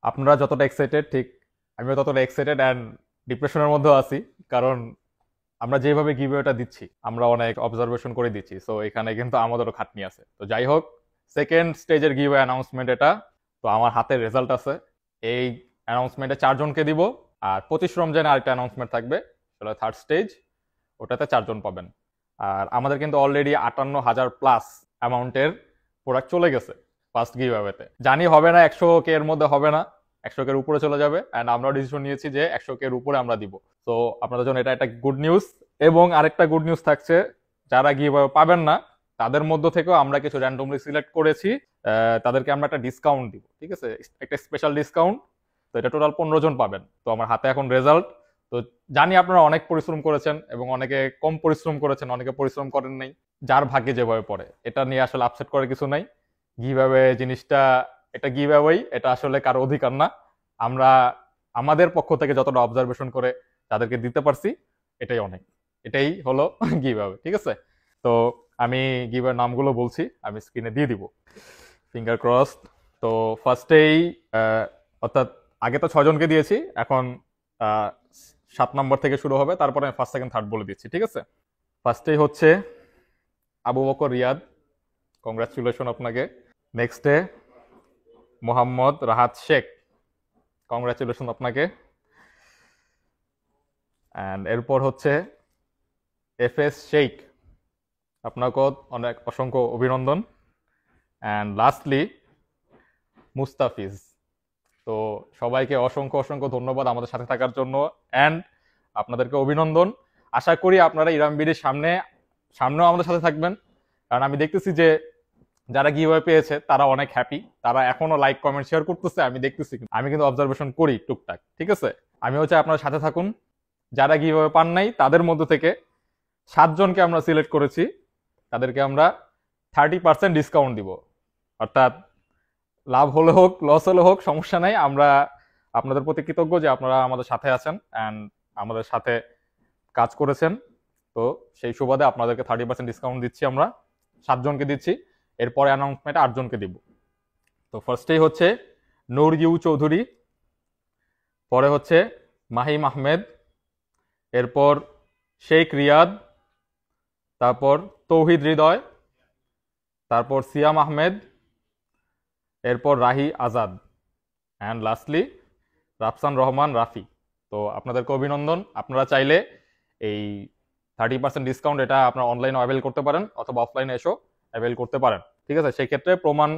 আপনারা যতটা এক্সাইটেড ঠিক আমিও ততটা এক্সাইটেড অ্যান্ড ডিপ্রেশনের মধ্যেও আছি। কারণ আমরা যেভাবে গিভওয়েটা দিচ্ছি আমরা অনেক অবজারভেশন করে দিচ্ছি, সো এখানে কিন্তু আমাদেরও খাটনি আছে। তো যাই হোক, সেকেন্ড স্টেজের গিভওয়ে অ্যানাউন্সমেন্ট এটা। তো আমার হাতে রেজাল্ট আছে। এই অ্যানাউন্সমেন্টে 4 জনকে দিব, আর 25 রমজানে আরেকটা অ্যানাউন্সমেন্ট থাকবে, সেটা থার্ড স্টেজ, ওটাতে 4 জন পাবেন। আর আমাদের কিন্তু অলরেডি 58,000 প্লাস অ্যামাউন্টের প্রোডাক্ট চলে গেছে ফার্স্ট গিভওয়েতে। জানি হবে না, 100K এর মধ্যে হবে না, 100K এর উপরে চলে যাবে, অ্যান্ড আমরাও ডিসিশন নিয়েছি যে 100K এর উপরে আমরা দিব। তো আপনাদের জন্য এটা একটা গুড নিউজ। এবং আরেকটা গুড নিউজ থাকছে, যারা গিভওয়ে পাবেন না তাদের মধ্য থেকেও আমরা কিছু র্যান্ডমলি সিলেক্ট করেছি, তাদেরকে আমরা একটা ডিসকাউন্ট দিব, ঠিক আছে, একটা স্পেশাল ডিসকাউন্ট। তো এটা টোটাল 15 জন পাবেন। তো আমার হাতে এখন রেজাল্ট। তো জানি আপনারা অনেক পরিশ্রম করেছেন এবং অনেকে কম পরিশ্রম করেছেন, অনেকে পরিশ্রম করেন নাই। যার ভাগ্যে যেভাবে পড়ে, এটা নিয়ে আসলে আপসেট করার কিছু নাই। গিভঅ্যাওয়ে জিনিসটা, এটা গিভঅ্যাওয়ে, এটা আসলে কারো অধিকার না। আমরা আমাদের পক্ষ থেকে যতটা অবজারভেশন করে তাদেরকে দিতে পারছি, এটাই অনেক। এটাই হলো গিভঅ্যাওয়ে, ঠিক আছে। তো আমি গিভঅ্যাওয়ের নামগুলো বলছি, আমি স্ক্রিনে দিয়ে দিব, ফিঙ্গার ক্রসড। তো ফার্স্টেই, অর্থাৎ আগে তো 6 জনকে দিয়েছি, এখন 7 নম্বর থেকে শুরু হবে, তারপরে আমি ফার্স্ট সেকেন্ড থার্ড বলে দিচ্ছি, ঠিক আছে। ফার্স্টেই হচ্ছে আবু বকর রিয়াদ, কংগ্রাচুলেশন আপনাকে। নেক্সটে মোহাম্মদ রাহাত শেখ, কংগ্রাচুলেশন আপনাকে। অ্যান্ড এরপর হচ্ছে এফএস শেখ, আপনাকেও অনেক অসংখ্য অভিনন্দন। And lastly Mustafiz. তো সবাইকে অসংখ্য অসংখ্য ধন্যবাদ আমাদের সাথে থাকার জন্য, অ্যান্ড আপনাদেরকে অভিনন্দন। আশা করি আপনারা ইরামবিডির সামনেও আমাদের সাথে থাকবেন, কারণ আমি দেখতেছি যে যারা গিভওয়ে পেয়েছে তারা অনেক হ্যাপি, তারা এখনো লাইক কমেন্ট শেয়ার করতেছে, আমি দেখতেছি, আমি কিন্তু অবজারভেশন করি টুকটাক, ঠিক আছে। আমি হচ্ছে আপনার সাথে থাকুন। যারা গিভওয়ে পান নাই তাদের মধ্য থেকে 7 জনকে আমরা সিলেক্ট করেছি, তাদেরকে আমরা 30% ডিসকাউন্ট দিব। অর্থাৎ লাভ হলে হোক লস হলে হোক সমস্যা নাই, আমরা আপনাদের প্রতি কৃতজ্ঞ যে আপনারা আমাদের সাথে আছেন অ্যান্ড আমাদের সাথে কাজ করেছেন। তো সেই সুবাদে আপনাদেরকে 30% ডিসকাউন্ট দিচ্ছি, আমরা 7 জনকে দিচ্ছি। এরপরে অ্যানাউন্সমেন্টে 8 জনকে দিব। তো ফার্স্টেই হচ্ছে নূর ইউ চৌধুরী, পরে হচ্ছে মাহিম আহমেদ, এরপর শেখ রিয়াদ, তারপর তৌহিদ হৃদয়, তারপর সিয়াম আহমেদ, এরপর রাহি আজাদ, অ্যান্ড লাস্টলি রাফসান রহমান রাফি। তো আপনাদেরকে অভিনন্দন। আপনারা চাইলে এই 30% ডিসকাউন্ট এটা আপনারা অনলাইনে অ্যাভেল করতে পারেন, অথবা অফলাইনে এসেও অ্যাভেল করতে পারেন, ঠিক আছে। সেই ক্ষেত্রে প্রমাণ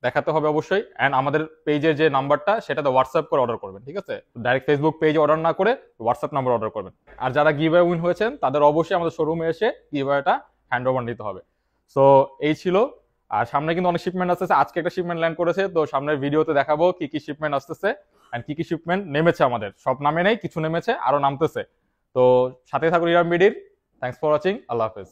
দেখাতে হবে অবশ্যই, অ্যান্ড আমাদের পেজের যে নাম্বারটা সেটাতে হোয়াটসঅ্যাপ করে অর্ডার করবেন, ঠিক আছে। ডাইরেক্ট ফেসবুক পেজে অর্ডার না করে হোয়াটসঅ্যাপ নাম্বার অর্ডার করবেন। আর যারা গিভঅ্যাওয়ে উইন হয়েছেন তাদের অবশ্যই আমাদের শোরুমে এসে গিভঅ্যাওয়েটা হ্যান্ড ওভার নিতে হবে। সো এই ছিল। আর সামনে কিন্তু অনেক শিপমেন্ট আসতেছে, আজকে একটা শিপমেন্ট ল্যান্ড করেছে, তো সামনের ভিডিওতে দেখাবো কি কি শিপমেন্ট আসতেছে এন্ড কি কি শিপমেন্ট নেমেছে। আমাদের সব নামে নেই, কিছু নেমেছে, আরো নামতেছে। তো সাথে থাকুন ইরামবিডির। থ্যাংকস ফর ওয়াচিং, আল্লাহ হাফেজ।